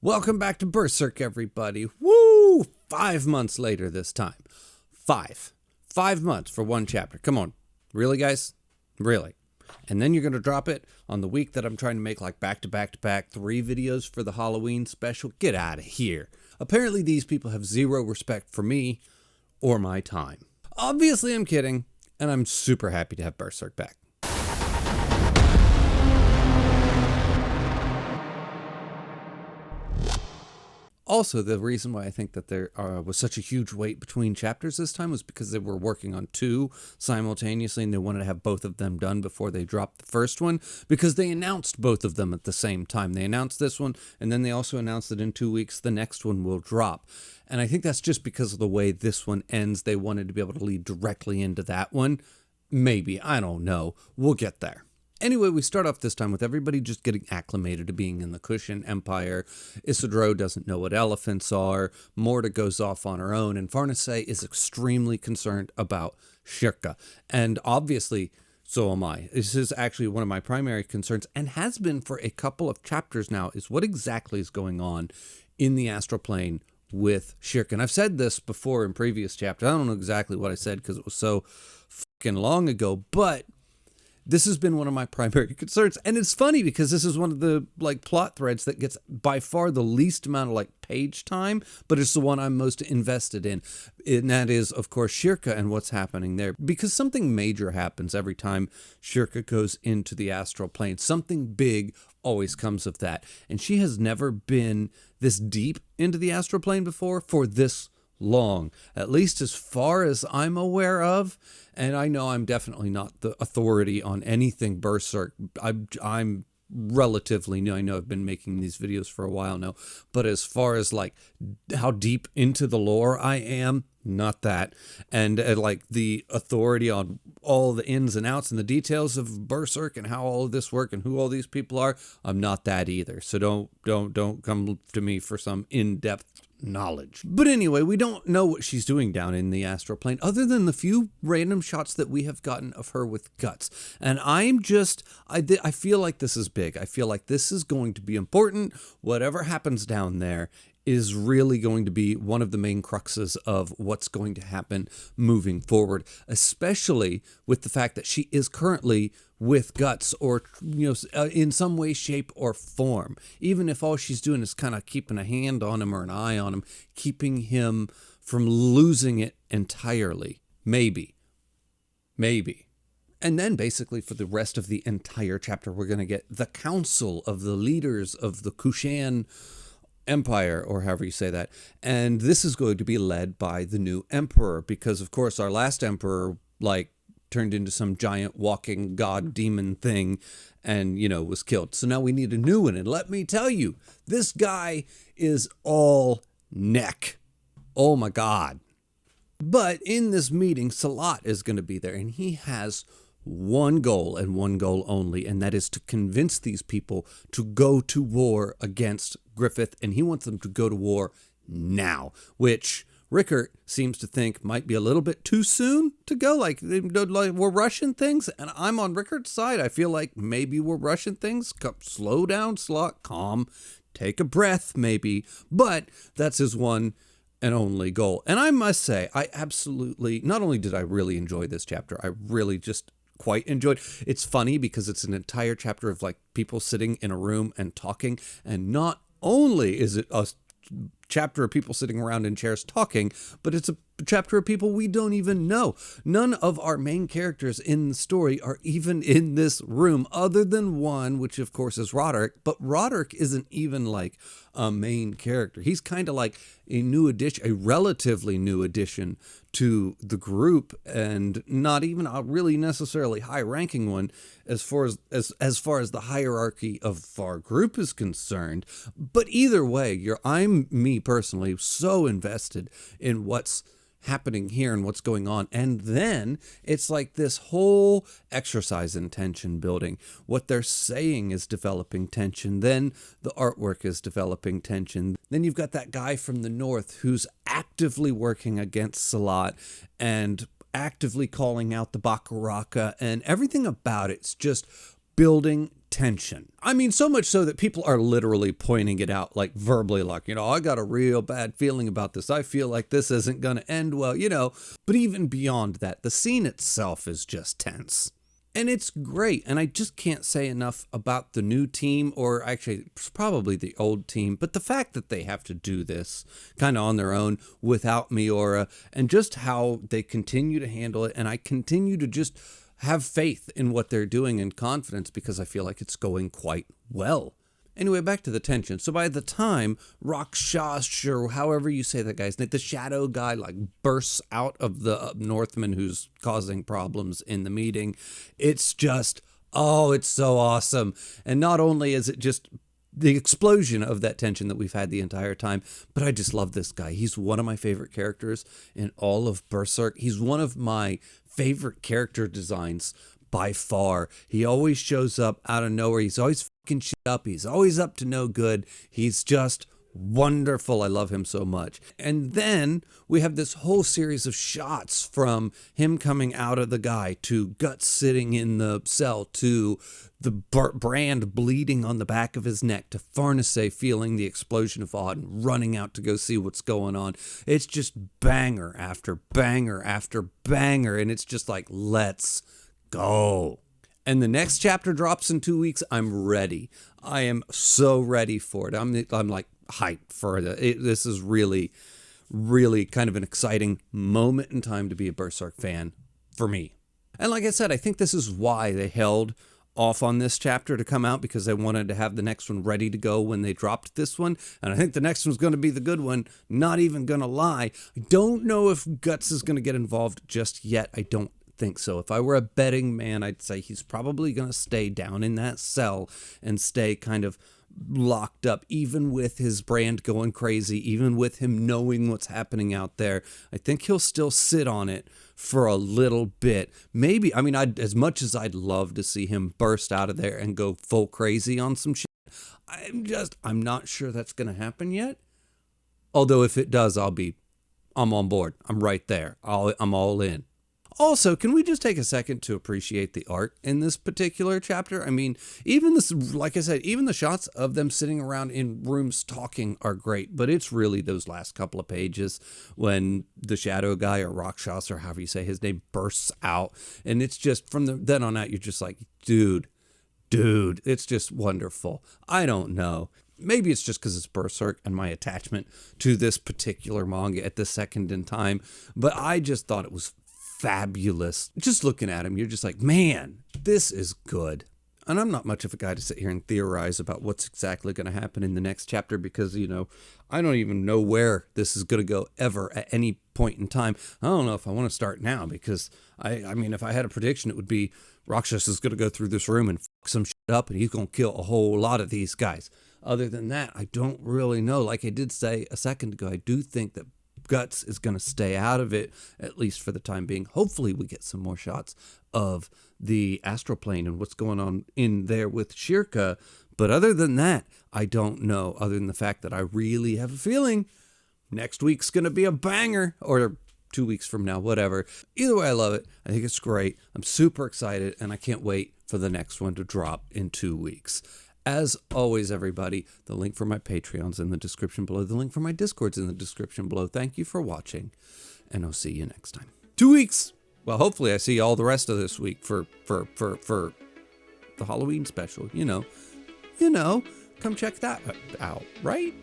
Welcome back to Berserk, everybody. Woo! 5 months later this time. 5 months for one chapter. Come on. Really, guys? Really? And then you're going to drop it on the week that I'm trying to make like back-to-back-to-back 3 videos for the Halloween special? Get out of here. Apparently these people have zero respect for me or my time. Obviously I'm kidding, and I'm super happy to have Berserk back. Also, the reason why I think that there was such a huge wait between chapters this time was because they were working on 2 simultaneously and they wanted to have both of them done before they dropped the first one, because they announced both of them at the same time. They announced this one, and then they also announced that in 2 weeks the next one will drop. And I think that's just because of the way this one ends. They wanted to be able to lead directly into that one. Maybe. I don't know. We'll get there. Anyway, we start off this time with everybody just getting acclimated to being in the Kushan Empire. Isidro doesn't know what elephants are. Morta goes off on her own. And Farnace is extremely concerned about Shirka. And obviously, so am I. This is actually one of my primary concerns, and has been for a couple of chapters now, is what exactly is going on in the astral plane with Shirka. And I've said this before in previous chapters. I don't know exactly what I said because it was so fucking long ago, but this has been one of my primary concerns. And it's funny because this is one of the plot threads that gets by far the least amount of page time, but it's the one I'm most invested in. And that is, of course, Shirka and what's happening there. Because something major happens every time Shirka goes into the astral plane. Something big always comes of that. And she has never been this deep into the astral plane before for this long, at least as far as I'm aware of. And I know I'm definitely not the authority on anything Berserk. I'm relatively new. I know I've been making these videos for a while now, but as far as how deep into the lore I am, not that. And the authority on all the ins and outs and the details of Berserk and how all of this work and who all these people are, I'm not that either. So don't come to me for some in-depth knowledge. But anyway, we don't know what she's doing down in the astral plane other than the few random shots that we have gotten of her with guts. And I feel like this is big. I feel like this is going to be important. Whatever happens down there is really going to be one of the main cruxes of what's going to happen moving forward, especially with the fact that she is currently with guts, or in some way, shape, or form. Even if all she's doing is kind of keeping a hand on him or an eye on him, keeping him from losing it entirely. Maybe. And then basically for the rest of the entire chapter, we're going to get the council of the leaders of the Kushan Empire, or however you say that. And this is going to be led by the new emperor, because of course our last emperor turned into some giant walking god demon thing and was killed. So now we need a new one, and let me tell you, this guy is all neck. Oh my god. But in this meeting, Salat is going to be there, and he has one goal and one goal only, and that is to convince these people to go to war against Griffith, and he wants them to go to war now, which Rickert seems to think might be a little bit too soon to go. We're rushing things, and I'm on Rickert's side. I feel like maybe we're rushing things. Slow down, Slot, calm, take a breath, maybe. But that's his one and only goal. And I must say, I absolutely, not only did I really enjoy this chapter, I really just quite enjoyed. It's funny because it's an entire chapter of people sitting in a room and talking, and not only is it a chapter of people sitting around in chairs talking, but it's a chapter of people we don't even know. None of our main characters in the story are even in this room, other than one, which of course is Roderick, but Roderick isn't even a main character. He's kind of a new addition, a relatively new addition to the group, and not even a really necessarily high-ranking one as far as the hierarchy of our group is concerned. But either way, I'm me personally so invested in what's happening here and what's going on. And then it's this whole exercise in tension building. What they're saying is developing tension. Then the artwork is developing tension. Then you've got that guy from the north who's actively working against Salat and actively calling out the Bakaraka, and everything about it's just building tension. I mean, so much so that people are literally pointing it out, like verbally, like, I got a real bad feeling about this. I feel like this isn't going to end well, But even beyond that, the scene itself is just tense. And it's great. And I just can't say enough about the new team, or actually it's probably the old team, but the fact that they have to do this kind of on their own without Miura, and just how they continue to handle it. And I continue to just have faith in what they're doing and confidence, because I feel like it's going quite well. Anyway, back to the tension. So by the time Rakshas, or however you say that guy's name, the shadow guy, like bursts out of the Northman who's causing problems in the meeting, it's just, it's so awesome. And not only is it just the explosion of that tension that we've had the entire time, but I just love this guy. He's one of my favorite characters in all of Berserk. He's one of my favorite character designs by far. He always shows up out of nowhere. He's always fucking shit up. He's always up to no good. He's just wonderful. I love him so much. And then we have this whole series of shots from him coming out of the guy, to Guts sitting in the cell, to the brand bleeding on the back of his neck, to Farnace feeling the explosion of Odd and running out to go see what's going on. It's just banger after banger after banger. And it's just like, let's go. And the next chapter drops in 2 weeks. I'm ready. I am so ready for it. I'm like hyped for it. This is really, really kind of an exciting moment in time to be a Berserk fan for me. And like I said, I think this is why they held off on this chapter to come out, because they wanted to have the next one ready to go when they dropped this one. And I think the next one's going to be the good one. Not even going to lie. I don't know if Guts is going to get involved just yet. I don't think so. If I were a betting man, I'd say he's probably going to stay down in that cell and stay kind of locked up, even with his brand going crazy, even with him knowing what's happening out there. I think he'll still sit on it for a little bit. Maybe, as much as I'd love to see him burst out of there and go full crazy on some shit, I'm not sure that's going to happen yet. Although if it does, I'm on board. I'm right there. I'm all in. Also, can we just take a second to appreciate the art in this particular chapter? I mean, even this, like I said, even the shots of them sitting around in rooms talking are great, but it's really those last couple of pages when the shadow guy, or Rakshas, or however you say his name, bursts out. And it's just, from then on out, you're just like, dude, it's just wonderful. I don't know. Maybe it's just because it's Berserk and my attachment to this particular manga at this second in time, but I just thought it was fabulous. Just looking at him, you're just like, man, this is good. And I'm not much of a guy to sit here and theorize about what's exactly going to happen in the next chapter, because, I don't even know where this is going to go ever at any point in time. I don't know if I want to start now, because I mean, if I had a prediction, it would be Rakshas is going to go through this room and fuck some shit up, and he's going to kill a whole lot of these guys. Other than that, I don't really know. Like I did say a second ago, I do think that Guts is going to stay out of it, at least for the time being. Hopefully we get some more shots of the astral plane and what's going on in there with Shirka. But other than that, I don't know, other than the fact that I really have a feeling next week's going to be a banger, or 2 weeks from now, whatever. Either way, I love it. I think it's great. I'm super excited, and I can't wait for the next one to drop in 2 weeks. As always, everybody, the link for my Patreon's in the description below. The link for my Discord's in the description below. Thank you for watching, and I'll see you next time. 2 weeks. Well, hopefully I see you all the rest of this week for the Halloween special. Come check that out, right?